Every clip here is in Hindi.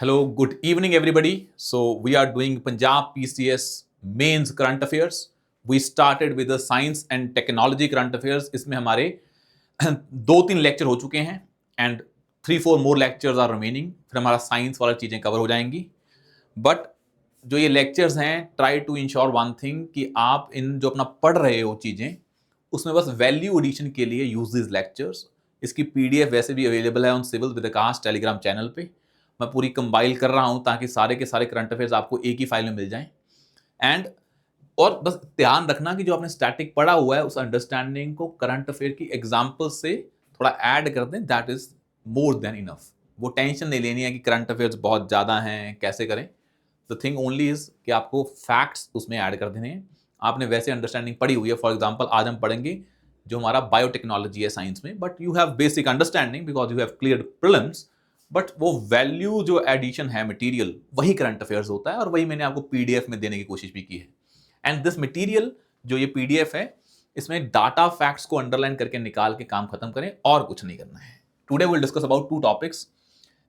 Hello, good evening, everybody. So, we are doing Punjab PCS Mains Current Affairs. We started with the Science and Technology Current Affairs. इसमें हमारे 2-3 लेक्चर हो चुके हैं and 3-4 more lectures are remaining. फिर हमारा साइंस वाला चीज़ें कवर हो जाएंगी. बट जो ये लेक्चर्स हैं, try to ensure one thing कि आप इन जो अपना पढ़ रहे हो चीज़ें, उसमें बस वैल्यू एडिशन के लिए यूज दिस लेक्चर्स. इसकी पीडीएफ वैसे भी अवेलेबल है on civil with Aakash Telegram channel पे. मैं पूरी कंपाइल कर रहा हूं ताकि सारे के सारे करंट अफेयर्स आपको एक ही फाइल में मिल जाएं. एंड और बस ध्यान रखना कि जो आपने स्टैटिक पढ़ा हुआ है उस अंडरस्टैंडिंग को करंट अफेयर की एग्जाम्पल से थोड़ा ऐड कर दें. That is more than enough. वो टेंशन नहीं लेनी है कि करंट अफेयर्स बहुत ज़्यादा हैं, कैसे करें. द थिंग ओनली इज कि आपको फैक्ट्स उसमें ऐड कर देने हैं. आपने वैसे अंडरस्टैंडिंग पढ़ी हुई है. फॉर एग्जाम्पल आज हम पढ़ेंगे जो हमारा बायोटेक्नोलॉजी है साइंस में, but you have basic understanding because you have clear prelims. But वो वैल्यू जो एडिशन है मटेरियल, वही करंट अफेयर्स होता है और वही मैंने आपको पीडीएफ में देने की कोशिश भी की है. एंड दिस मटेरियल जो ये पीडीएफ है, इसमें डाटा फैक्ट्स को अंडरलाइन करके निकाल के काम खत्म करें और कुछ नहीं करना है. Today will discuss about 2 topics.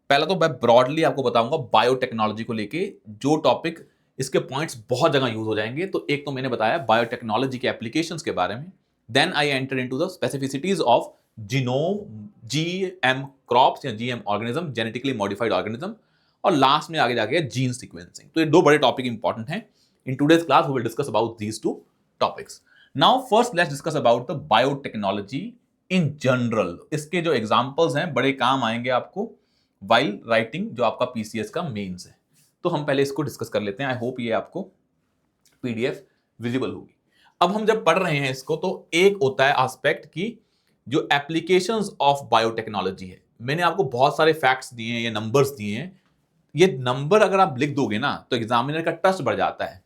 पहला तो मैं ब्रॉडली आपको बताऊंगा बायोटेक्नोलॉजी को लेके, जो टॉपिक इसके पॉइंट्स बहुत जगह यूज हो जाएंगे. तो एक तो मैंने बताया बायोटेक्नोलॉजी के एप्लीकेशंस के बारे में. Then I enter into the specificities of genome, GM crops या GM organism, genetically modified organism, और लास्ट में आगे जाके जीन सीक्वेंसिंग. तो ये 2 बड़े टॉपिक इंपॉर्टेंट हैं. In today's class we will discuss about these 2 topics. Now first let's discuss about the biotechnology in general. इसके जो एग्जांपल्स हैं बड़े काम आएंगे आपको वाइल राइटिंग जो आपका पीसीएस का मेंस है. तो हम पहले इसको डिस्कस कर लेते हैं. आई होप ये आपको पीडीएफ विजिबल होगी. अब हम जब पढ़ रहे हैं इसको, तो एक होता है एस्पेक्ट की जो एप्लीकेशंस ऑफ बायोटेक्नोलॉजी है. मैंने आपको बहुत सारे फैक्ट्स दिए हैं, ये नंबर्स दिए हैं. ये नंबर अगर आप लिख दोगे ना तो एग्जामिनर का ट्रस्ट बढ़ जाता है.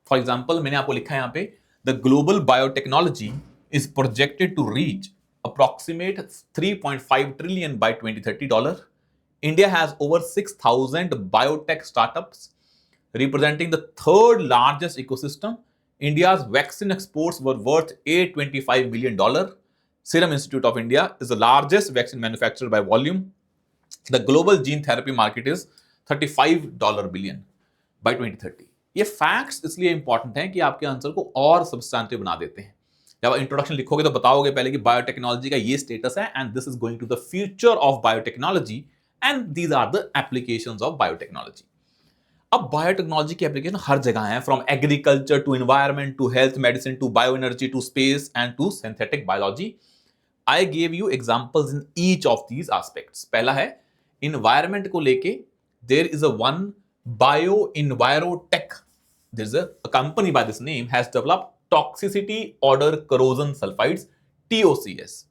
फॉर एग्जांपल मैंने आपको लिखा है यहाँ पे, the global biotechnology is projected to reach approximate 3.5 trillion by 2030 dollar. India has over 6,000 biotech startups, representing the third largest ecosystem. India's vaccine exports were worth $825 million. Serum Institute of India is the largest vaccine manufacturer by volume. The global gene therapy market is $35 billion by 2030. ये फैक्ट्स इसलिए इंपॉर्टेंट हैं कि आपके आंसर को और सब्सटैंटिव बना देते हैं. जब इंट्रोडक्शन लिखोगे तो बताओगे पहले कि बायोटेक्नोलॉजी का ये स्टेटस है and this is going to the future of biotechnology and these are the applications of biotechnology. अब बायोटेक्नोलॉजी की एप्लीकेशन हर जगह है, from agriculture to environment to health medicine to bioenergy to space and to synthetic biology. I gave you examples in each of these aspects. पहला है एनवायरमेंट को लेके, there is a one bio envirotech. There is a company by this name has developed toxicity order corrosion sulphides, TOCS,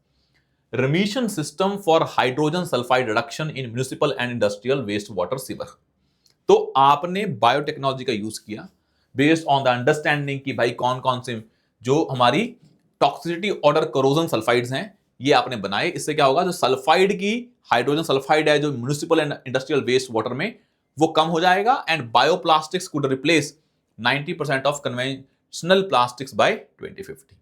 remission system for hydrogen sulfide reduction in municipal and industrial wastewater sewer. तो आपने बायोटेक्नोलॉजी का यूज किया बेस्ड ऑन द अंडरस्टैंडिंग कि भाई कौन कौन से जो हमारी टॉक्सिसिटी ऑर्डर करोजन सल्फाइड्स हैं ये आपने बनाए. इससे क्या होगा, जो सल्फाइड की हाइड्रोजन सल्फाइड है जो municipal and industrial waste water में, वो कम हो जाएगा. And bioplastics could replace 90% of conventional plastics by 2050.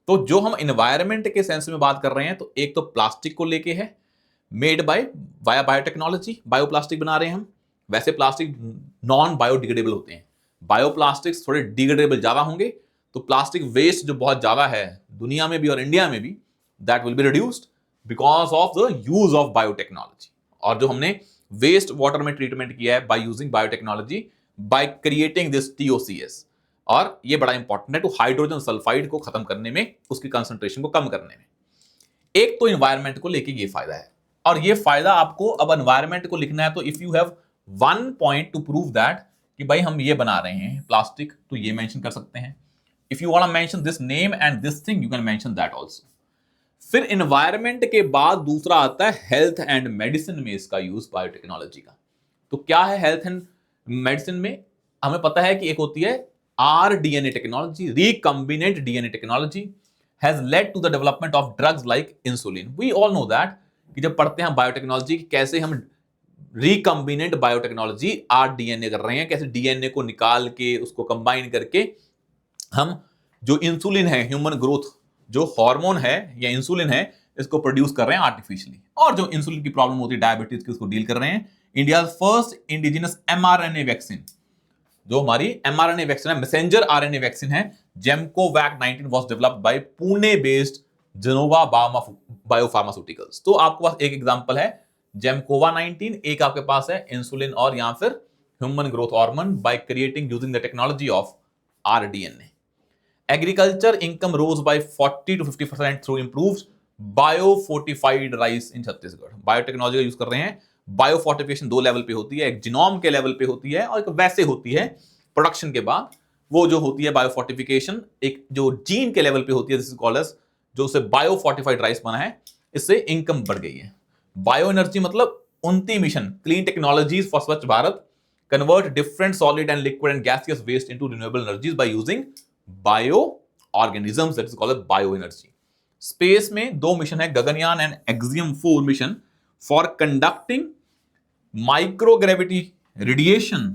तो जो हम एनवायरनमेंट के सेंस में बात कर रहे हैं, तो एक तो प्लास्टिक को लेके है, made by via biotechnology, bioplastic बना रहे हैं हम. वैसे प्लास्टिक नॉन बायोडिग्रेडेबल होते हैं, बायोप्लास्टिक्स थोड़े डिग्रेडेबल ज्यादा होंगे. तो प्लास्टिक वेस्ट जो बहुत ज्यादा है दुनिया में भी और इंडिया में भी, that will be reduced because of the use of biotechnology. और जो हमने वेस्ट वाटर में ट्रीटमेंट किया है by using biotechnology, by creating this TOCS. और ये बड़ा इंपॉर्टेंट है टू हाइड्रोजन सल्फाइड को खत्म करने में, उसकी कंसंट्रेशन को कम करने में. एक तो एनवायरनमेंट को लेके ये फायदा है. और ये फायदा आपको अब एनवायरनमेंट को लिखना है, तो if you have one point two prove that कि भाई हम ये बना रहे हैं प्लास्टिक, तो ये मेंशन कर सकते हैं. If you want to mention this name and this thing, you can mention that also. फिर एनवायरनमेंट के बाद दूसरा आता है हेल्थ एंड मेडिसिन में इसका यूज बायोटेक्नोलॉजी का. तो क्या है हेल्थ एंड मेडिसिन में? हमें पता है कि एक होती है rDNA technology, recombinant DNA technology has led to the development of drugs like insulin. We all know that कि जब पढ़ते हैं बायोटेक्नोलॉजी कि कैसे हम recombinant बायोटेक्नोलॉजी rDNA कर रहे हैं, कैसे डीएनए को निकाल के उसको कंबाइन करके हम जो इंसुलिन है, ह्यूमन ग्रोथ जो हार्मोन है या इंसुलिन है, इसको प्रोड्यूस कर रहे हैं आर्टिफिशियली. और जो इंसुलिन की प्रॉब्लम होती है डायबिटीज की, उसको डील कर रहे हैं. India first indigenous mRNA vaccine, जो हमारी mRNA वैक्सीन है, मैसेंजर आरएनए वैक्सीन है, Gemcovac 19 was developed by Pune based Gennova biopharmaceuticals. तो आपके पास एक एग्जांपल है जेमकोवा 19, एक आपके पास है इंसुलिन और यहां फिर human growth hormone by creating using the technology of rDNA. Agriculture income rose by 40 to 50% through improved biofortified rice in Chhattisgarh. Biotechnology का यूज कर रहे हैं। बायोफोर्टिफिकेशन दो लेवल पे होती है, एक जीनोम के लेवल पे होती है और एक वैसे होती है प्रोडक्शन के बाद। वो जो होती है बायोफोर्टिफिकेशन एक जो जीन के लेवल पे होती है, दिस इज कॉल्ड एज, जो उसे बायोफोर्टिफाइड राइस बना है, इससे इनकम बढ़ गई है। बायो एनर्जी मतलब 29 मिशन क्लीन टेक्नोलॉजीज फॉर स्वच्छ Bharat convert different solid and liquid and gaseous waste into renewable energies by using bioorganisms, that is called bioenergy. Space में दो मिशन है, Gaganyaan and axiom 4 mission for conducting microgravity radiation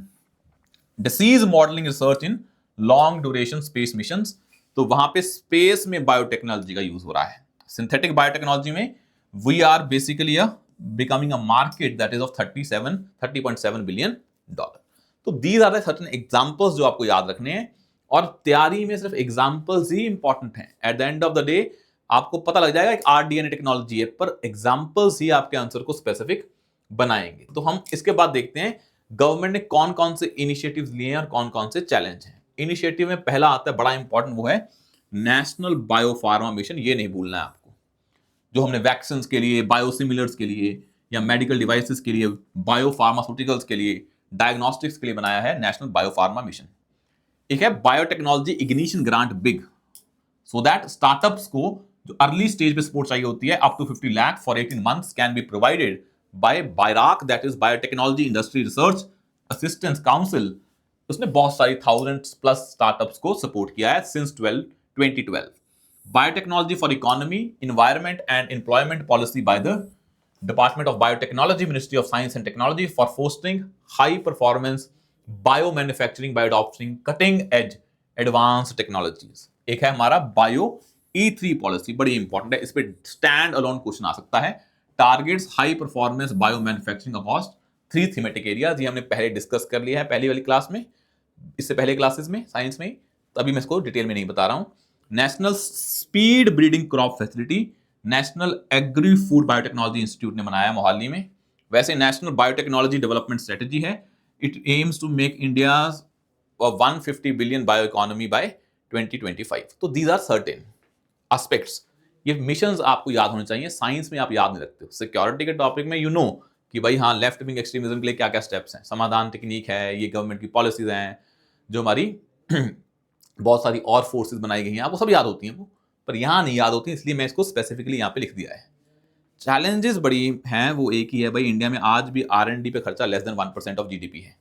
disease modelling research in long duration space missions. तो वहां पे स्पेस में बायोटेक्नोलॉजी का यूज हो रहा है। सिंथेटिक बायोटेक्नोलॉजी में we are basically becoming a market that is of 30.7 billion dollar. तो these are the certain examples जो आपको याद रखने हैं, और तैयारी में सिर्फ एग्जांपल्स ही इंपॉर्टेंट हैं। At the end of the day आपको पता लग जाएगा एक आरडीएनए टेक्नोलॉजी है, पर एग्जांपल्स ही आपके आंसर को स्पेसिफिक बनाएंगे। तो हम इसके बाद देखते हैं गवर्नमेंट ने कौन कौन से इनिशिएटिव्स लिए हैं और कौन कौन से चैलेंज हैं। इनिशिएटिव में पहला आता है बड़ा इंपॉर्टेंट, वो है नेशनल बायोफार्मा मिशन। ये नहीं भूलना है आपको, जो हमने वैक्सीन के लिए, बायोसिमिलर्स के लिए या मेडिकल डिवाइसेस के लिए, बायोफार्मास्यूटिकल्स के लिए, डायग्नोस्टिक्स के लिए बनाया है नेशनल बायोफार्मा मिशन। एक है biotechnology ignition grant big, so that startups को जो अर्ली स्टेज पे सपोर्ट चाहिए होती है up to 50 lakh for 18 months can be provided by BIRAC, that is biotechnology industry research assistance council. उसने बहुत सारी 1000+ स्टार्टअप्स को सपोर्ट किया है since 2012। Biotechnology for economy, environment and employment policy by the Department of Biotechnology, Ministry of Science and Technology for fostering high performance biomanufacturing by adopting cutting edge advanced technologies। एक है हमारा बायो E3 पॉलिसी, बड़ी इंपॉर्टेंट है, इस पे स्टैंड अलोन क्वेश्चन आ सकता है। Targets high performance bio manufacturing across 3 thematic areas. ये हमने पहले डिस्कस कर लिया है पहली वाली क्लास में, इससे पहले क्लासेस में साइंस में, तभी मैं इसको डिटेल में नहीं बता रहा हूं। National speed breeding crop facility national agri food biotechnology institute ने बनाया मोहाली में। वैसे नेशनल बायोटेक्नोलॉजी डेवलपमेंट स्ट्रेटजी है, it aims to make India 150 billion bio economy by 2025। तो दीज आर सर्टेन एस्पेक्ट्स, ये मिशंस आपको याद होने चाहिए। साइंस में आप याद नहीं रखते हो, सिक्योरिटी के टॉपिक में कि भाई हाँ लेफ्ट विंग एक्सट्रीमिज्म के लिए क्या क्या स्टेप्स हैं, समाधान टेक्निक है, ये गवर्नमेंट की पॉलिसीज हैं, जो हमारी बहुत सारी और फोर्सेज बनाई गई हैं, आपको सब याद होती हैं वो, पर यहां नहीं याद होती, इसलिए मैं इसको स्पेसिफिकली यहां पे लिख दिया है। चैलेंजेस बड़ी हैं, वो एक ही है भाई, इंडिया में आज भी R&D पे खर्चा लेस देन 1% ऑफ जीडीपी है।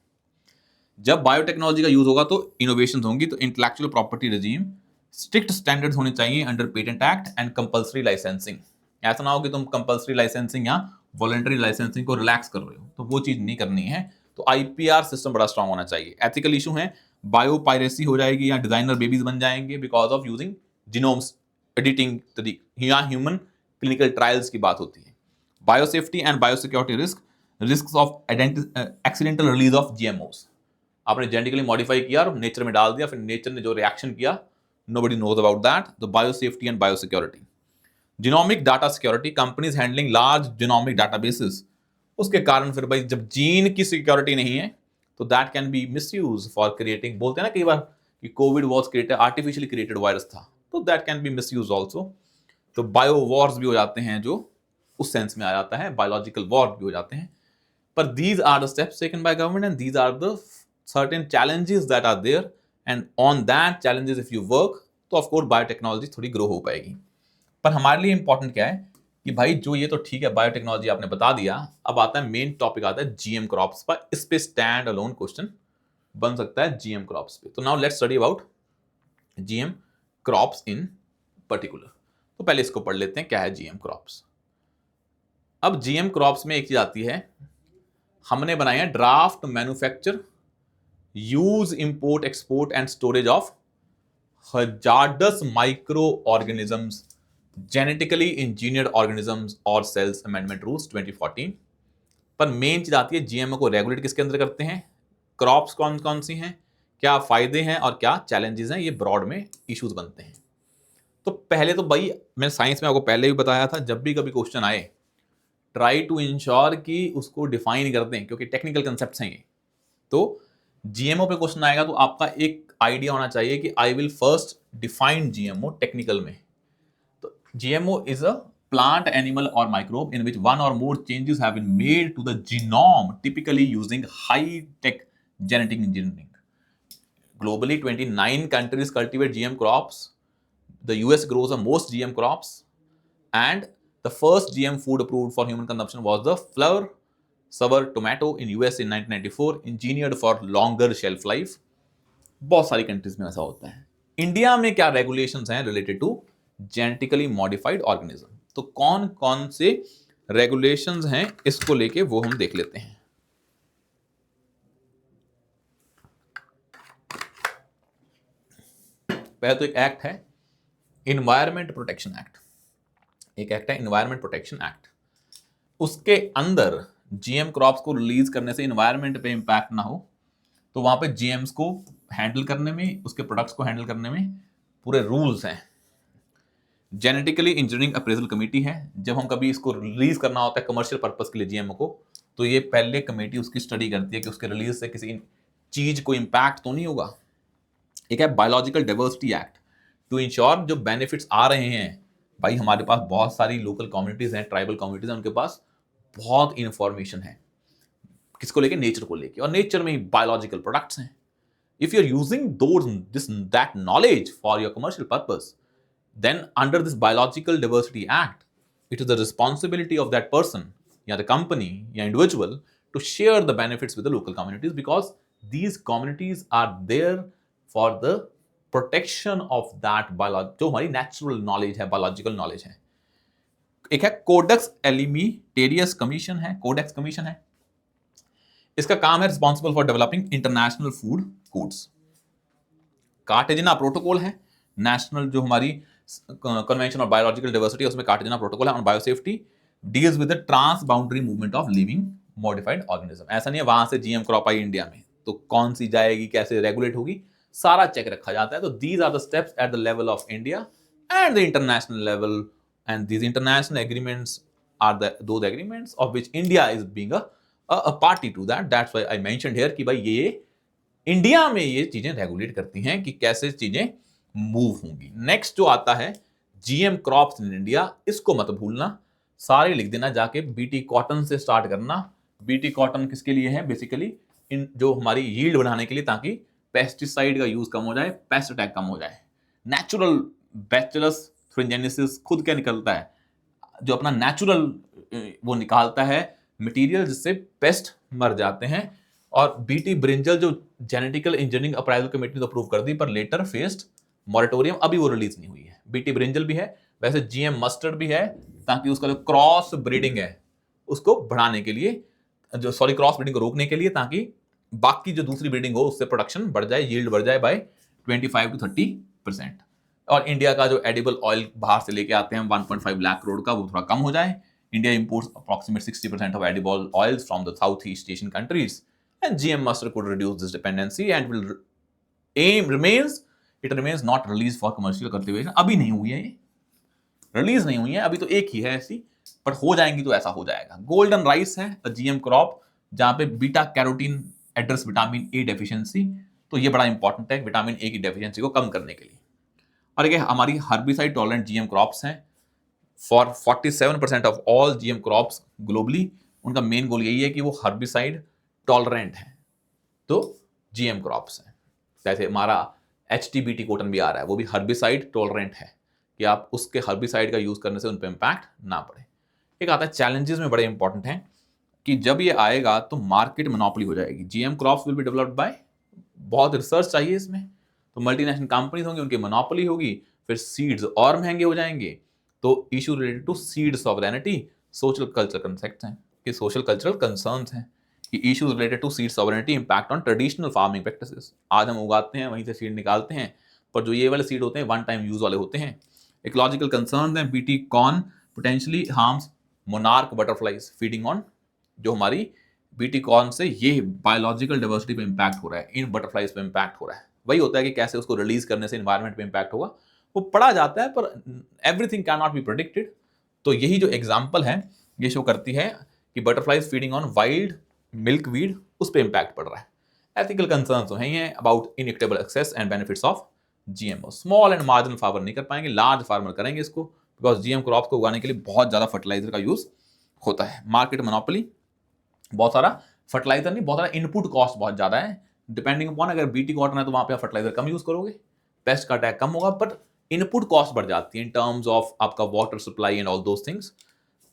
जब बायोटेक्नोलॉजी का यूज होगा तो इनोवेशन होंगी, तो intellectual property regime, strict standards होने चाहिए under patent act and compulsory licensing. ऐसा ना हो कि तुम कंपल्सरी लाइसेंसिंग या वॉलंटरी लाइसेंसिंग को रिलैक्स कर रहे हो, तो वो चीज नहीं करनी है। तो IPR सिस्टम बड़ा स्ट्रांग होना चाहिए। एथिकल इशू है, बायोपायरेसी हो जाएगी या डिजाइनर बेबीज बन जाएंगे because of using genomes editing, यहाँ ह्यूमन क्लिनिकल ट्रायल्स की बात होती है। Biosafety and biosecurity risk of accidental release of GMOs। आपने जेनेटिकली मॉडिफाई किया और नेचर में डाल दिया, फिर नेचर ने जो रिएक्शन किया, नोबडी नोज अबाउट दैट। तो biosafety and biosecurity. Genomic data security, companies handling large genomic databases, उसके कारण फिर भाई जब जीन की सिक्योरिटी नहीं है तो that can be misuse for creating, बोलते हैं ना कई बार कि Covid was created, artificially created virus था, तो that can be misuse also. तो बायो वॉर्स भी हो जाते हैं, जो उस सेंस में आ जाता है, बायोलॉजिकल वॉर भी हो जाते हैं। पर these are the steps taken by government and these are the certain challenges that are there, and on that challenges if you work, तो ऑफ कोर्स बायोटेक्नोलॉजी थोड़ी ग्रो हो पाएगी। पर हमारे लिए इंपॉर्टेंट क्या है कि भाई जो ये तो ठीक है बायोटेक्नोलॉजी आपने बता दिया, अब आता है मेन टॉपिक, आता है GM क्रॉप्स पर। इस पे स्टैंड अलोन क्वेश्चन बन सकता है GM क्रॉप्स पे। तो now let's study about GM crops in particular. तो पहले इसको पढ़ लेते हैं, क्या है GM क्रॉप्स। अब GM क्रॉप्स में एक चीज आती है, हमने बनाया है draft manufacture, use, import, export and storage of hazardous micro organisms, genetically engineered organisms और सेल्स अमेंडमेंट रूल्स 2014। पर मेन चीज आती है जीएमओ को रेगुलेट किसके अंदर करते हैं, क्रॉप्स कौन कौन सी हैं, क्या फायदे हैं और क्या चैलेंजेस हैं, ये ब्रॉड में इश्यूज बनते हैं। तो पहले तो भाई मैं साइंस में आपको पहले भी बताया था, जब भी कभी क्वेश्चन आए ट्राई टू इंश्योर कि उसको डिफाइन कर दें, क्योंकि टेक्निकल कंसेप्ट्स हैं ये। तो जीएमओ पे क्वेश्चन आएगा तो आपका एक आइडिया होना चाहिए कि I will first define GMO technical में। तो GMO is a plant, animal or microbe in which one or more changes have been made to the genome, typically using high-tech genetic engineering. Globally, 29 countries cultivate GM crops. The US grows the most GM crops, and the first GM food approved for human consumption was the flower sour tomato in US in 1994, engineered for longer shelf life. बहुत सारी कंट्रीज में ऐसा होता है। इंडिया में क्या रेगुलेशंस हैं related to genetically modified organism, तो कौन कौन से रेगुलेशंस हैं इसको लेके वो हम देख लेते हैं। पहले तो एक एक्ट है इन्वायरमेंट प्रोटेक्शन एक्ट, एक एक्ट है इन्वायरमेंट प्रोटेक्शन एक्ट। उसके अंदर जीएम क्रॉप्स को रिलीज करने से इन्वायरमेंट पे इंपैक्ट ना हो, तो वहां पे जीएम्स को हैंडल करने में, उसके प्रोडक्ट्स को हैंडल करने में पूरे रूल्स हैं। जेनेटिकली इंजीनियरिंग अप्रेजल कमेटी है, जब हम कभी इसको रिलीज करना होता है कमर्शियल पर्पस के लिए जीएमओ को, तो ये पहले कमेटी उसकी स्टडी करती है कि उसके रिलीज से किसी चीज को इंपैक्ट तो नहीं होगा। एक है biological diversity act, to ensure जो बेनिफिट्स आ रहे हैं, भाई हमारे पास बहुत सारी लोकल कम्युनिटीज हैं, ट्राइबल कम्युनिटीज हैं, उनके पास बहुत इंफॉर्मेशन है किसको लेके, नेचर को लेके, और नेचर में ही बायोलॉजिकल प्रोडक्ट्स हैं। If you are using that knowledge for your commercial purpose, then under this biological diversity act, it is the responsibility of that person, yeah, the company, yeah, individual, to share the benefits with the local communities, because these communities are there for the protection of that जो हमारी natural knowledge है, biological knowledge है। एक है कोडेक्स एलिमिटेरियस कमीशन है, कोडेक्स कमीशन है, इसका काम है responsible for developing international food codes. Cartagena protocol है, नेशनल जो हमारी कन्वेंशन ऑफ बायोलॉजिकल डाइवर्सिटी, उसमें कार्टेजिना प्रोटोकॉल है on biosafety, deals with the trans boundary movement of living modified organism. ऐसा नहीं है वहां से जीएम क्रॉप आई इंडिया में तो कौन सी जाएगी, कैसे रेगुलेट होगी, सारा चेक रखा जाता है। तो these are the steps at the level of India and the international level, and these international agreements are those agreements of which India is being a party to that. That's why I mentioned here कि भाई ये इंडिया में ये चीजें रेगुलेट करती हैं कि कैसे चीजें मूव होंगी। नेक्स्ट जो आता है जीएम क्रॉप्स इन इंडिया, इसको मत भूलना, सारे लिख देना, जाके बीटी कॉटन से स्टार्ट करना। बीटी कॉटन किसके लिए है, बेसिकली इन जो हमारी यील्ड बढ़ाने के लिए, ताकि पेस्टिसाइड का यूज कम हो जाए, पेस्ट अटैक कम हो जाए। नेचुरल बैक्टीरियस थ्रिंजेनेसिस खुद क्या निकलता है, जो अपना नेचुरल वो निकालता है मटेरियल, जिससे पेस्ट मर जाते हैं। और बीटी ब्रिंजल जो जेनेटिकल इंजीनियरिंग अप्राइजल कमेटी ने अप्रूव कर दी, पर लेटर फेस्ड मॉरेटोरियम, अभी वो रिलीज नहीं हुई है। बीटी ब्रिंजल भी है, वैसे जीएम मस्टर्ड भी है, ताकि उसका जो क्रॉस ब्रीडिंग है उसको बढ़ाने के लिए, क्रॉस ब्रीडिंग को रोकने के लिए, ताकि बाकी जो दूसरी ब्रीडिंग हो उससे प्रोडक्शन बढ़ जाए, यील्ड बढ़ जाए बाय 25 to 30%। और इंडिया का जो एडिबल ऑयल बाहर से लेके आते हैं 1.5 लाख करोड़ का, वो थोड़ा कम हो जाए। India imports approximate 60% of edible oils from the south east Asian countries, and GM mustard could reduce this dependency and will it remains not release for commercial cultivation. अभी नहीं हुई है, ये रिलीज नहीं हुई है, अभी तो एक ही है ऐसी, पर हो जाएंगी तो ऐसा हो जाएगा। गोल्डन राइस है जीएम क्रॉप, जहां पे beta carotene address vitamin A deficiency, तो ये बड़ा इंपॉर्टेंट है विटामिन ए की डेफिशिएंसी को कम करने के लिए। और ये हमारी हर्बिसाइड टॉलरेंट जीएम क्रॉप्स हैं for 47% of all GM crops globally. उनका मेन गोल यही है कि वो हर्बिसाइड टॉलरेंट है, तो जीएम क्रॉप्स हैं। जैसे हमारा HTBT कॉटन भी आ रहा है, वो भी हर्बिसाइड टॉलरेंट है, कि आप उसके हर्बिसाइड का यूज करने से उन पर इंपैक्ट ना पड़े। एक आता है चैलेंजेस में बड़े इंपॉर्टेंट हैं, कि जब ये आएगा तो मार्केट मोनोपोली हो जाएगी। GM crops will be developed by, बहुत रिसर्च चाहिए इसमें, तो मल्टीनेशनल कंपनीज होंगी, उनकी मोनोपोली होगी, फिर सीड्स और महंगे हो जाएंगे। तो issue related to seed sovereignty, social culture concept हैं, कि सोशल कल्चरल कंसर्न्स हैं, कि issues related to seed sovereignty impact on traditional farming practices. आज हम उगाते हैं, वहीं से सीड निकालते हैं, पर जो ये वाले सीड होते हैं वन टाइम यूज वाले होते हैं। इकोलॉजिकल कंसर्न हैं, BT corn potentially harms monarch butterflies feeding on जो हमारी बीटी कॉर्न से ये बायोलॉजिकल डाइवर्सिटी पे इम्पैक्ट हो रहा है, इन बटरफ्लाइज पे इम्पैक्ट हो रहा है। वही होता है कि कैसे उसको रिलीज करने से इन्वायरमेंट पे इम्पैक्ट होगा, वो पढ़ा जाता है, पर everything can not be predicted. तो यही जो एग्जाम्पल है ये शो करती है कि butterflies feeding on wild milk weed, उस पर इम्पैक्ट पड़ रहा है। एथिकल कंसर्न्स तो हैं ही हैं about inequitable access and benefits of GMO. Small and marginal farmer नहीं कर पाएंगे, लार्ज फार्मर करेंगे इसको, बिकॉज जीएम क्रॉप को उगाने के लिए बहुत ज़्यादा फर्टिलाइजर का यूज होता है। मार्केट मोनोपोली, बहुत सारा फर्टिलाइजर नहीं, बहुत सारा इनपुट कॉस्ट बहुत ज़्यादा है। डिपेंडिंग अपॉन, अगर बीटी कॉटन है तो वहाँ पे आप फर्टिलाइजर कम यूज़ करोगे, पेस्ट का अटैक कम होगा, बट इनपुट कॉस्ट बढ़ जाती है इन टर्म्स ऑफ आपका water supply and all those things.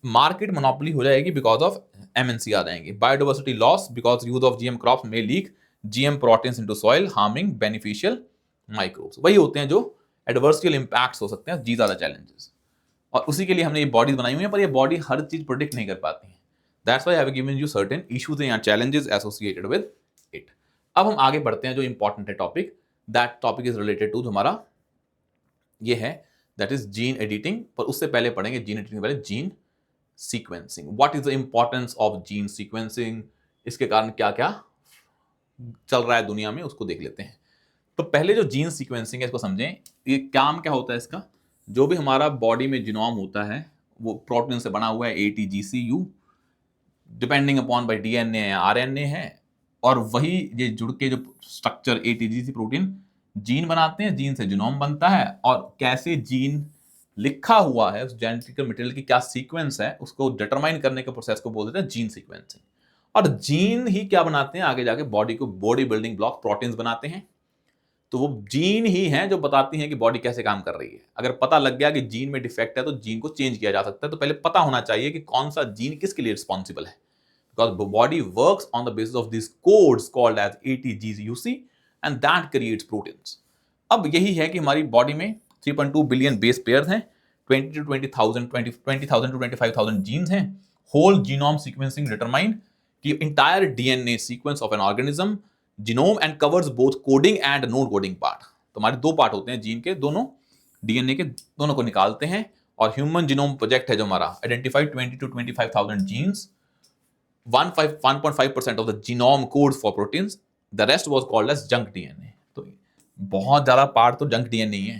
Market monopoly हो जाएगी बिकॉज ऑफ एमएनसी आ जाएंगे। Biodiversity loss because use of GM crops में leak GM proteins into soil harming beneficial microbes. वही होते हैं जो एडवर्सियल इंपैक्ट्स हो सकते हैं, जी आर द चैलेंजेस। और उसी के लिए हमने ये बॉडीज बनाई हुई है, पर ये बॉडी हर चीज प्रोडिक्ट नहीं कर पाती है। That's why I have given you certain issues and challenges associated with it. अब हम आगे बढ़ते हैं, जो इंपॉर्टेंट है topic, that topic is related to हमारा ये है, दैट इज जीन एडिटिंग। पर उससे पहले पढ़ेंगे जीन एडिटिंग से पहले gene sequencing. What is the importance of gene sequencing, इसके कारण क्या क्या चल रहा है दुनिया में, उसको देख लेते हैं। तो पहले जो जीन सीक्वेंसिंग है इसको समझें। ये काम क्या होता है इसका, जो भी हमारा बॉडी में जीनोम होता है वो प्रोटीन से बना हुआ है, ATGCU, depending upon by DNA या RNA है, और वही ये जुड़ के जो स्ट्रक्चर ATGC प्रोटीन जीन बनाते हैं, जीन से जीनोम बनता है, और कैसे जीन लिखा हुआ है उस जेनेटिकल मटेरियल की क्या सीक्वेंस है उसको डिटरमाइन करने के प्रोसेस को बोल देते हैं जीन सीक्वेंसिंग। और जीन ही क्या बनाते हैं आगे जाके, बॉडी को बॉडी बिल्डिंग ब्लॉक प्रोटीन्स बनाते हैं। तो वो जीन ही हैं जो बताती हैं कि बॉडी कैसे काम कर रही है। अगर पता लग गया कि जीन में डिफेक्ट है तो जीन को चेंज किया जा सकता है, तो पहले पता होना चाहिए कि कौन सा जीन किसके लिए रिस्पॉन्सिबल है, because body works on the basis of this codes called as ATGCUC and that creates proteins. अब यही है कि हमारी बॉडी में 3.2 बिलियन बेस पेयर्स हैं, 20,000 to 25,000 जीन्स हैं। होल जीनोम सीक्वेंसिंग डिटरमाइन कि entire DNA sequence of an organism genome and covers both coding and non coding part. तो हमारे दो पार्ट होते हैं जीन के, दोनों DNA के दोनों को निकालते हैं। और ह्यूमन जीनोम प्रोजेक्ट है जो हमारा, identified 20 to 25,000 genes, 1.5% of the genome codes for proteins, the rest was called as junk DNA। तो बहुत ज़्यादा पार्ट तो जंक DNA ही है,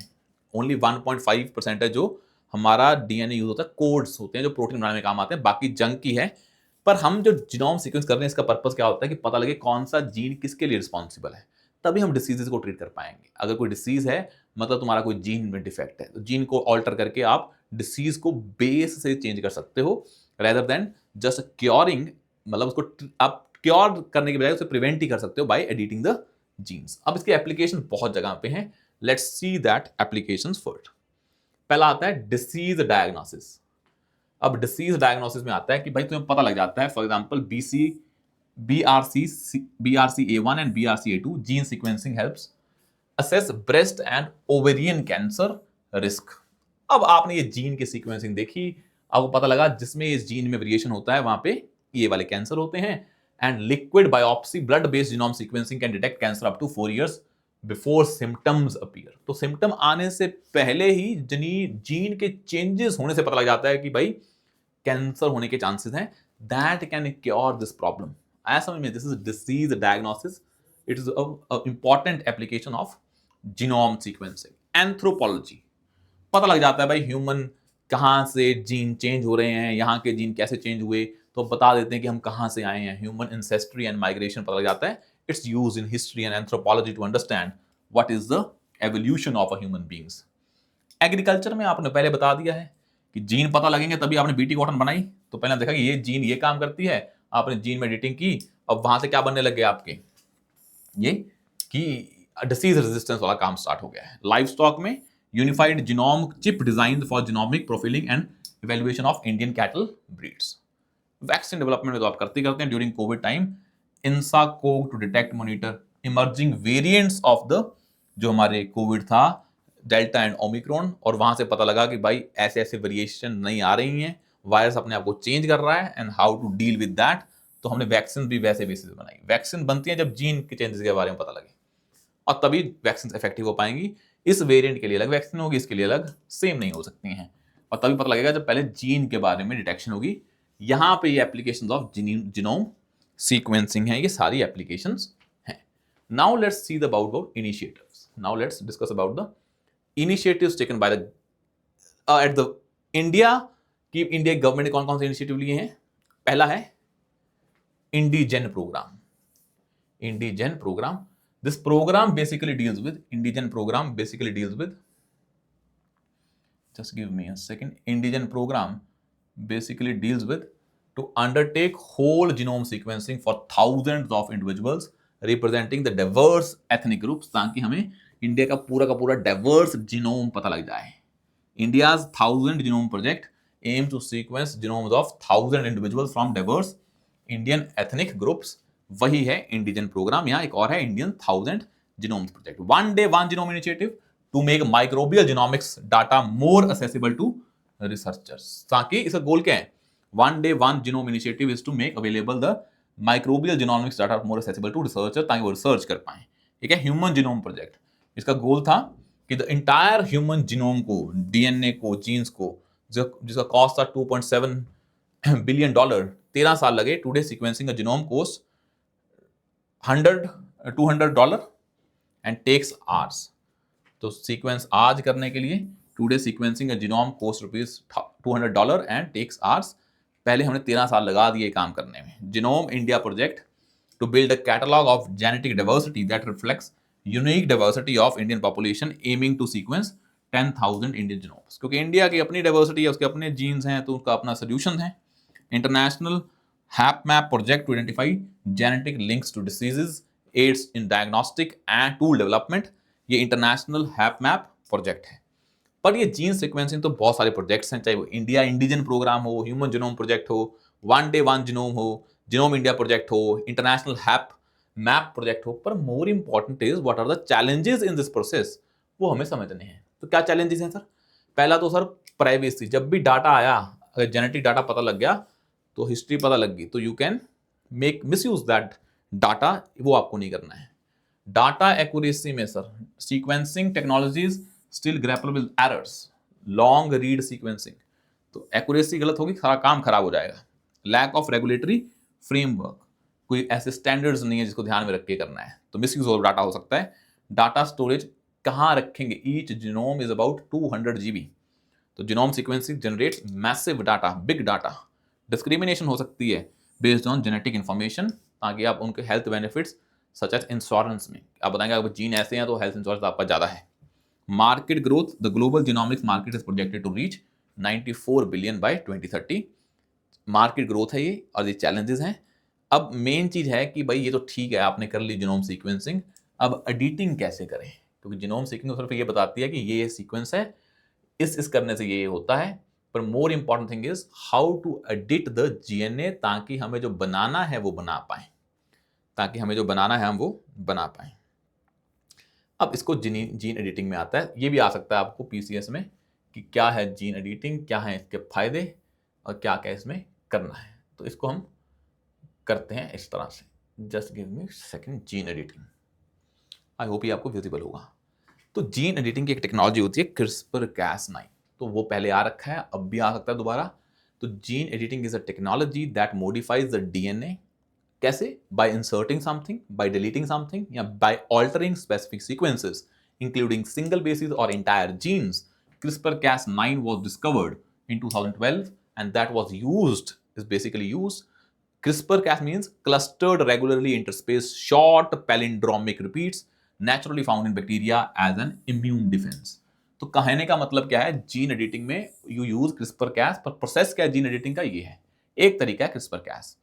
ओनली 1.5% है जो हमारा DNA यूज होता है, कोड्स होते हैं जो प्रोटीन बनाने में काम आते हैं, बाकी जंक ही है। पर हम जो जीनोम सीक्वेंस कर रहे हैं इसका पर्पस क्या होता है कि पता लगे कौन सा जीन किसके लिए रिस्पॉन्सिबल है, तभी हम डिसीजेस को ट्रीट कर पाएंगे। अगर कोई डिसीज है मतलब तुम्हारा कोई जीन में डिफेक्ट है, तो जीन को ऑल्टर करके आप डिसीज को बेस से चेंज कर सकते हो, रेदर देन जस्ट क्योरिंग, मतलब उसको आप क्योर करने के बजाय उसे प्रिवेंट ही कर सकते हो बाय एडिटिंग द जीन्स। अब इसके एप्लीकेशन बहुत जगह पे हैं, let's see that applications first. पहला आता है डिसीज डायग्नोसिस। अब डिसीज डायग्नोसिस में आता है कि भाई तुम्हें पता लग जाता है, for example BRCA1 and BRCA2 gene sequencing helps assess breast and ovarian cancer risk. अब आपने ये जीन की सीक्वेंसिंग देखी, आपको पता लगा जिसमें इस जीन में वेरिएशन होता है वहां पे ये वाले कैंसर होते हैं। And liquid biopsy blood based genome sequencing can detect cancer up to 4 years before symptoms appear. तो सिम्टम आने से पहले ही जीन के चेंजेस होने से पता लग जाता है कि भाई कैंसर होने के चांसेस हैं, that can cure this problem. आया समझ में? This is disease diagnosis, it is important application of genome sequencing. Anthropology, पता लग जाता है भाई ह्यूमन कहाँ से जीन चेंज हो रहे हैं, यहाँ के जीन कैसे चेंज हुए, तो बता देते हैं कि हम कहाँ से आए हैं। ह्यूमन इंसेस्ट्री एंड माइग्रेशन पता लग जाता है। It's use in history and anthropology to understand what is the evolution of a human beings. Agriculture में आपने पहले बता दिया है कि जीन पता लगेंगे तभी आपने बीटी कॉटन बनाई। तो पहले देखा कि ये जीन ये काम करती है, आपने जीन में एडिटिंग की, अब वहां से क्या बनने लग गया आपके, ये कि डिसीज रेजिस्टेंस वाला काम स्टार्ट हो गया है। लाइव स्टॉक में unified genome chip design for genomic profiling and evaluation of Indian cattle breeds. Vaccine development में तो आप करते हैं during covid time, INSACOG to detect monitor emerging variants of the जो हमारे कोविड था, डेल्टा एंड ओमिक्रॉन, और वहां से पता लगा कि भाई ऐसे ऐसे वेरिएशन नहीं आ रही हैं, वायरस अपने आप को चेंज कर रहा है, and how to deal with that. तो हमने वैक्सीन भी वैसे बेसिस बनाई। वैक्सीन बनती है जब जीन के चेंजेस के बारे में पता लगे, और तभी वैक्सीन इफेक्टिव हो पाएंगी। इस वेरिएंट के लिए अलग वैक्सीन होगी, इसके लिए अलग, सेम नहीं हो सकती हैं। और तभी पता लगेगा जब पहले जीन के बारे में डिटेक्शन होगी, यहां पे ये एप्लीकेशंस ऑफ जीनोम सीक्वेंसिंग है, ये सारी एप्लीकेशंस हैं. Now let's see about initiatives. Now let's discuss about the initiatives taken by the at the India. कि इंडिया गवर्नमेंट ने कौन कौन से इनिशिएटिव लिए हैं. पहला है IndiGen programme. IndiGen programme, this program basically deals with indigen program basically deals with just give me a second. Indigen program basically deals with to undertake whole genome sequencing for thousands of individuals representing the diverse ethnic groups, ताकि हमें इंडिया का पूरा डाइवर्स जीनोम पता लग जाए. India's 1000 genome project aims to sequence genomes of 1000 individuals from diverse Indian ethnic groups. वही है इंडिजन प्रोग्राम. यहां एक और है Indian 1000 genomes project. One day one genome initiative to make microbial genomics data more accessible to researchers. ताकि इसका गोल क्या है. One day one genome initiative is to make available the microbial genomics data more accessible to researcher, ताकि वो रिसर्च कर पाए. ठीक है, ह्यूमन जीनोम प्रोजेक्ट. इसका गोल था कि द इंटायर ह्यूमन जीनोम को, डीएनए को, जीन्स को, जिसका कॉस्ट था $2.7 बिलियन, 13 साल लगे. Today sequencing a genome cost $200 and takes hours. तो सीक्वेंस आज करने के लिए today sequencing genome cost $200 and takes hours. पहले हमने 13 साल लगा दिए काम करने में. Genome India project to build a catalogue of genetic diversity that reflects unique diversity of Indian population, aiming to sequence 10,000 Indian genomes. क्योंकि इंडिया की अपनी डाइवर्सिटी है, उसके अपने जीन्स हैं, तो उसका अपना सोल्यूशन है. International HapMap project to identify genetic links to diseases, aids in diagnostic and tool development. ये इंटरनेशनल HapMap प्रोजेक्ट है. पर ये जीन सीक्वेंसिंग तो बहुत सारे प्रोजेक्ट्स हैं, चाहे वो इंडिया इंडिजन प्रोग्राम हो, ह्यूमन जीनोम प्रोजेक्ट हो, वन डे वन जीनोम हो, जीनोम इंडिया प्रोजेक्ट हो, इंटरनेशनल HapMap प्रोजेक्ट हो. पर more important is what are the challenges in this process, वो हमें समझने हैं. तो क्या चैलेंजेस हैं सर. पहला तो सर प्राइवेसी. जब भी डाटा आया, अगर जेनेटिक डाटा पता लग गया तो हिस्ट्री पता लग गई, तो you can make misuse that data. वो आपको नहीं करना है. डाटा एक्यूरेसी में sir sequencing technologies still grapple with errors. Long read sequencing, तो एक्यूरेसी गलत होगी, सारा काम खराब हो जाएगा. लैक ऑफ रेगुलेटरी फ्रेमवर्क, कोई ऐसे स्टैंडर्ड्स नहीं है जिसको ध्यान में रख के करना है, तो मिसयूज ऑफ डाटा हो सकता है. डाटा स्टोरेज कहाँ रखेंगे. Each genome is about 200 GB. तो genome sequencing generates massive data, big data. Discrimination हो सकती है बेस्ड ऑन जेनेटिक इन्फॉर्मेशन, ताकि आप उनके health benefits such as insurance में आप बताएंगे अगर जीन ऐसे हैं तो हेल्थ इंश्योरेंस आपका ज़्यादा है. Market growth, the global genomics market is projected to reach 94 billion by 2030. Market growth है ये, और ये चैलेंजेस हैं. अब मेन चीज़ है कि भाई ये तो ठीक है, आपने कर ली जीनोम सीक्वेंसिंग, अब एडिटिंग कैसे करें. क्योंकि जीनोम सीक्वेंसिंग सिर्फ ये बताती है कि ये सीक्वेंस है, इस करने से ये होता है. पर more important thing is how to edit the DNA, ताकि हमें जो बनाना है वो बना पाए, ताकि हमें जो बनाना है हम वो बना पाए. अब इसको जीन एडिटिंग में आता है. ये भी आ सकता है आपको पीसीएस में कि क्या है जीन एडिटिंग, क्या है इसके फायदे और क्या क्या इसमें करना है. तो इसको हम करते हैं इस तरह से. Just give me second. Gene editing, I hope ये आपको विजिबल होगा. तो जीन एडिटिंग की एक टेक्नोलॉजी होती है CRISPR-Cas9. तो वो पहले आ रखा है, अब भी आ सकता है दोबारा. तो gene editing is a technology that modifies the DNA. कैसे? By inserting something, by deleting something, या by altering specific sequences including single bases और entire genes. CRISPR-Cas9 was discovered in 2012 and that was used, is basically used. CRISPR-Cas means clustered regularly interspaced short palindromic repeats naturally found in bacteria as an immune defense. तो कहने का मतलब क्या है, जीन एडिटिंग में यू यूज CRISPR-Cas, पर प्रोसेस क्या है जीन एडिटिंग का, ये है. एक तरीका है CRISPR-Cas.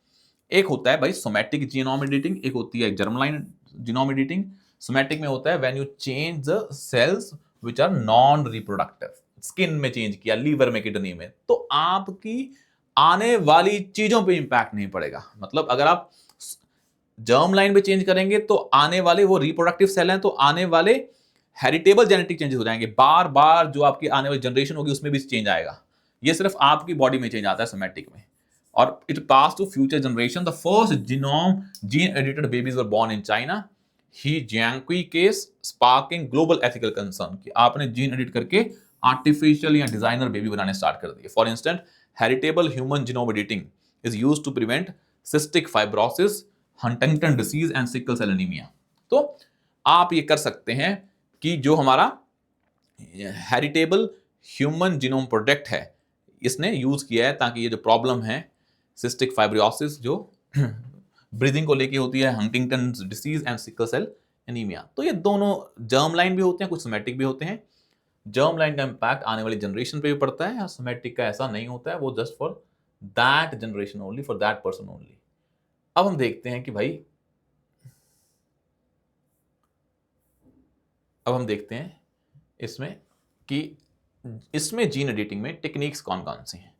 एक होता है भाई सोमैटिक जीनोम एडिटिंग, एक होती है जर्मलाइन जीनोम एडिटिंग. सोमैटिक में होता है when you change the cells which are non reproductive. Skin में चेंज किया, लीवर में, किडनी में, तो आपकी आने वाली चीजों पे इंपैक्ट नहीं पड़ेगा. मतलब अगर आप जर्म लाइन पे चेंज करेंगे तो आने वाले वो रिप्रोडक्टिव सेल हैं, तो आने वाले हेरिटेबल जेनेटिक चेंजेस हो जाएंगे. बार बार जो आपकी आने वाली जनरेशन होगी उसमें भी चेंज आएगा. ये सिर्फ आपकी बॉडी में चेंज आता है सोमैटिक में. और it pass to future generation. The first gene edited babies were born in China. He Jiankui case sparking global ethical concern कि आपने जीन एडिट करके आर्टिफिशियल या डिजाइनर बेबी बनाने स्टार्ट कर दिए. For instance heritable human genome editing is used to prevent cystic fibrosis, Huntington disease and sickle cell anaemia. तो आप ये कर सकते हैं कि जो हमारा हेरिटेबल ह्यूमन जीनोम प्रोजेक्ट है, इसने यूज किया है ताकि ये जो प्रॉब्लम है सिस्टिक फाइब्रोसिस जो ब्रीदिंग को लेके होती है, Huntington disease and sickle cell anaemia, तो ये दोनों जर्म लाइन भी होते हैं, कुछ सोमैटिक भी होते हैं। जर्म लाइन का इंपैक्ट आने वाली जनरेशन पे भी पड़ता है, और सोमैटिक का ऐसा नहीं होता है, वो just for that generation only, for that person only. अब हम देखते हैं कि भाई, अब हम देखते हैं इसमें कि इसमें जीन एडिटिंग में टेक्निक्स कौन कौन सी हैं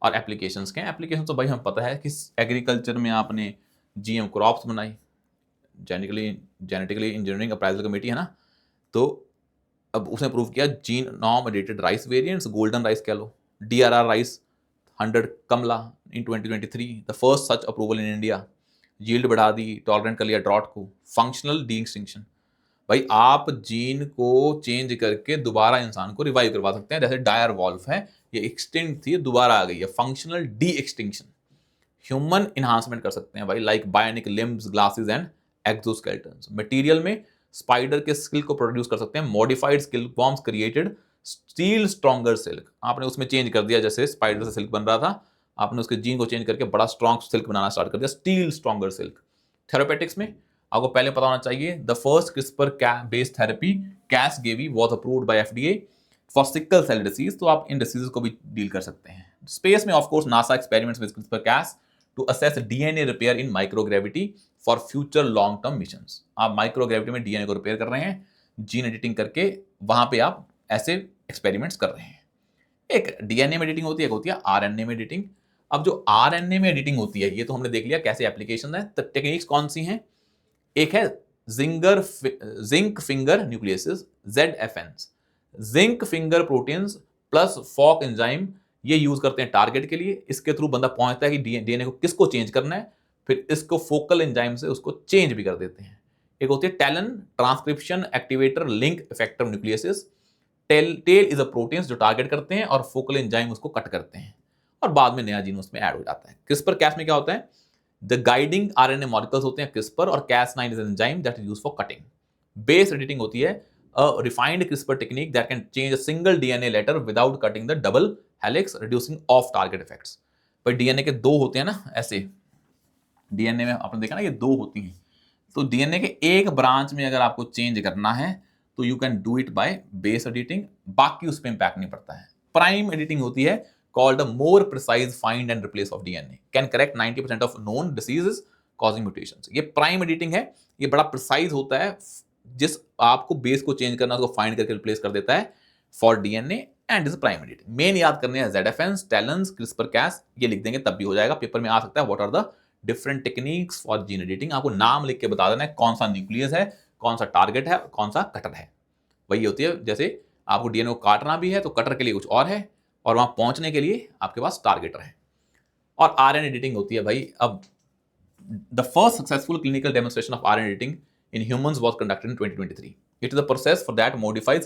और एप्लीकेशंस के हैं। एप्लीकेशन तो भाई हम पता है कि एग्रीकल्चर में आपने जीएम क्रॉप्स बनाई, जेनेटिकली इंजीनियरिंग अप्राइजल कमेटी है ना, तो अब उसने प्रूव किया genome edited rice variants, golden rice कह लो, DRR rice 100 Kamala in 2023, the first such approval in India, yield बढ़ा दी, टॉलरेंट कर लिया ड्रॉट को, फंक्शनल डी एक्सटिंक्शन। भाई आप जीन को चेंज करके दोबारा इंसान को रिवाइव करवा सकते हैं, जैसे डायर वॉल्फ है, ये एक्सटिंक्ट थी, दोबारा आ गई है, functional D extinction. Human enhancement कर सकते हैं भाई, like bionic limbs, glasses and exoskeletons. Material में स्पाइडर के स्किल को प्रोड्यूस कर सकते हैं, modified skill forms created steel stronger silk. आपने उसमें चेंज कर दिया, जैसे स्पाइडर से सिल्क बन रहा था, आपने उसके जीन को चेंज करके बड़ा स्ट्रॉन्ग सिल्क बनाना स्टार्ट कर दिया, स्टील स्ट्रॉन्गर सिल्क। थेरापेटिक्स में आपको पहले पता होना चाहिए, the first CRISPR based therapy Casgevy was approved by FDA for sickle cell disease. तो आप इन डिसीजेस को भी डील कर सकते हैं। स्पेस में of course NASA experiments with CRISPR Cas to assess DNA repair in microgravity for future long term missions. आप माइक्रोग्रेविटी में DNA को रिपेयर कर रहे हैं, जीन एडिटिंग करके वहां पे आप ऐसे एक्सपेरिमेंट्स कर रहे हैं। एक DNA में एडिटिंग होती है, एक होती है RNA में एडिटिंग। अब जो RNA में एडिटिंग होती है, ये तो हमने देख लिया कैसे एप्लीकेशन है। तो टेक्निक्स कौन सी हैं? एक है zinc finger nucleases, ZFNs, zinc finger proteins plus Fok enzyme, ये यूज करते हैं टारगेट के लिए। इसके थ्रू बंदा पहुंचता है कि DNA को किसको चेंज करना है, फिर इसको फोकल एंजाइम से उसको चेंज भी कर देते हैं। एक होती है TALEN transcription activator link effector nucleases. TALE is a proteins जो टारगेट करते हैं और फोकल एंजाइम उसको कट करते हैं और बाद में नया जीन उसमें ऐड हो जाता है। क्रिस्पर कैस में क्या होता है, द गाइडिंग RNA मॉलिक्यूल्स होते हैं क्रिस्पर, और Cas9 is an enzyme that is used for cutting. Base editing होती है a refined CRISPR technique that can change a single DNA letter without cutting the double helix, reducing off target effects। पर DNA के दो होते हैं ना, ऐसे DNA में आपने देखा ना, ये दो होती हैं। तो DNA के एक ब्रांच में अगर आपको चेंज करना है तो you can do it by base editing, बाकी उस पर इंपैक्ट नहीं पड़ता है। प्राइम एडिटिंग होती है called a more precise find and replace of DNA, can correct 90% of known diseases causing mutations। ये प्राइम एडिटिंग है, ये बड़ा प्रिसाइज होता है, जिस आपको बेस को चेंज करना उसको फाइंड करके रिप्लेस कर देता है for DNA and is prime editing. Main याद करने हैं ZFNs, टैलेंस, क्रिस्पर कैस, ये लिख देंगे तब भी हो जाएगा। पेपर में आ सकता है what are the different techniques for gene editing. आपको नाम लिख के बता देना है कौन सा न्यूक्लियस है, कौन सा टारगेट है, कौन सा कटर है। वही होती है, जैसे आपको DNA को काटना भी है तो कटर के लिए कुछ और है, और वहां पहुंचने के लिए आपके पास टारगेटर है। और RNA एडिटिंग होती है भाई, अब the first successful clinical demonstration of RNA editing in humans was conducted in 2023. It is a process for that modifies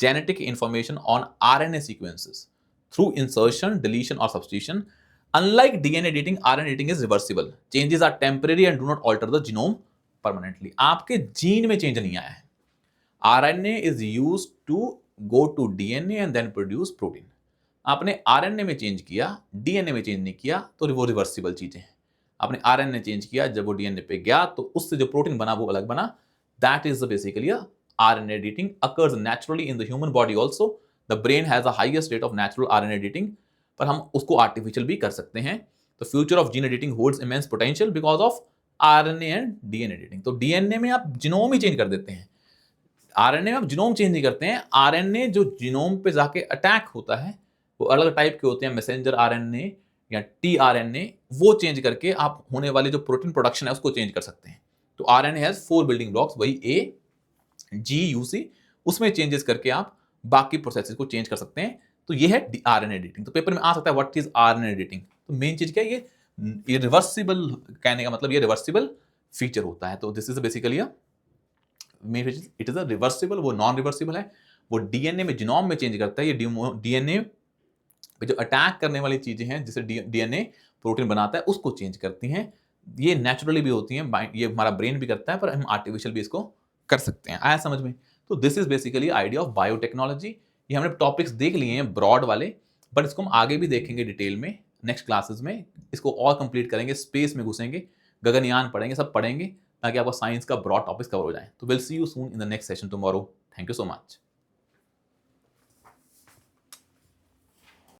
genetic information on RNA sequences through insertion, deletion or substitution. Unlike DNA editing, RNA editing is reversible. Changes are temporary and do not alter the genome permanently. आपके जीन में चेंज नहीं आया है। RNA is used to go to DNA and then produce protein. आपने RNA में चेंज किया, DNA में चेंज नहीं किया, तो वो रिवर्सिबल चीजें हैं। आपने RNA चेंज किया, जब वो DNA पे गया तो उससे जो प्रोटीन बना वो अलग बना। That is basically RNA editing occurs naturally in the human body also. The brain has the highest rate of natural RNA editing, पर हम उसको आर्टिफिशियल भी कर सकते हैं। तो future of gene editing holds immense potential because of RNA and DNA editing. तो DNA में आप जीनोम ही चेंज कर देते हैं, RNA में आप जीनोम चेंज नहीं करते हैं। RNA जो जीनोम पे जाके अटैक होता है वो अलग टाइप के होते हैं, मैसेंजर RNA या tRNA, वो चेंज करके आप होने वाले जो प्रोटीन प्रोडक्शन है उसको चेंज कर सकते हैं। तो RNA हैज 4 बिल्डिंग ब्लॉक्स, वही A G U C, उसमें चेंजेस करके आप बाकी प्रोसेसेस को चेंज कर सकते हैं। तो ये है RNA एडिटिंग। तो पेपर में आ सकता है व्हाट इज RNA एडिटिंग। तो मेन चीज क्या है, ये रिवर्सिबल, कहने का मतलब ये रिवर्सिबल फीचर होता है। तो this is basically it is a reversible, वो नॉन रिवर्सिबल है, वो DNA में जीनोम में चेंज करता है। ये DNA जो अटैक करने वाली चीजें हैं जिसे डीएनए प्रोटीन बनाता है उसको चेंज करती हैं। ये नेचुरली भी होती हैं, ये हमारा ब्रेन भी करता है, पर हम आर्टिफिशियल भी इसको कर सकते हैं। आया समझ में? तो this is basically idea of biotechnology. ये हमने टॉपिक्स देख लिए हैं ब्रॉड वाले, बट इसको हम आगे भी देखेंगे डिटेल में नेक्स्ट क्लासेस में। इसको और कंप्लीट करेंगे, स्पेस में घुसेंगे, गगनयान पढ़ेंगे, सब पढ़ेंगे ताकि आपका साइंस का ब्रॉड टॉपिक्स कवर हो जाए। तो will see you soon in the next session tomorrow. Thank you so much.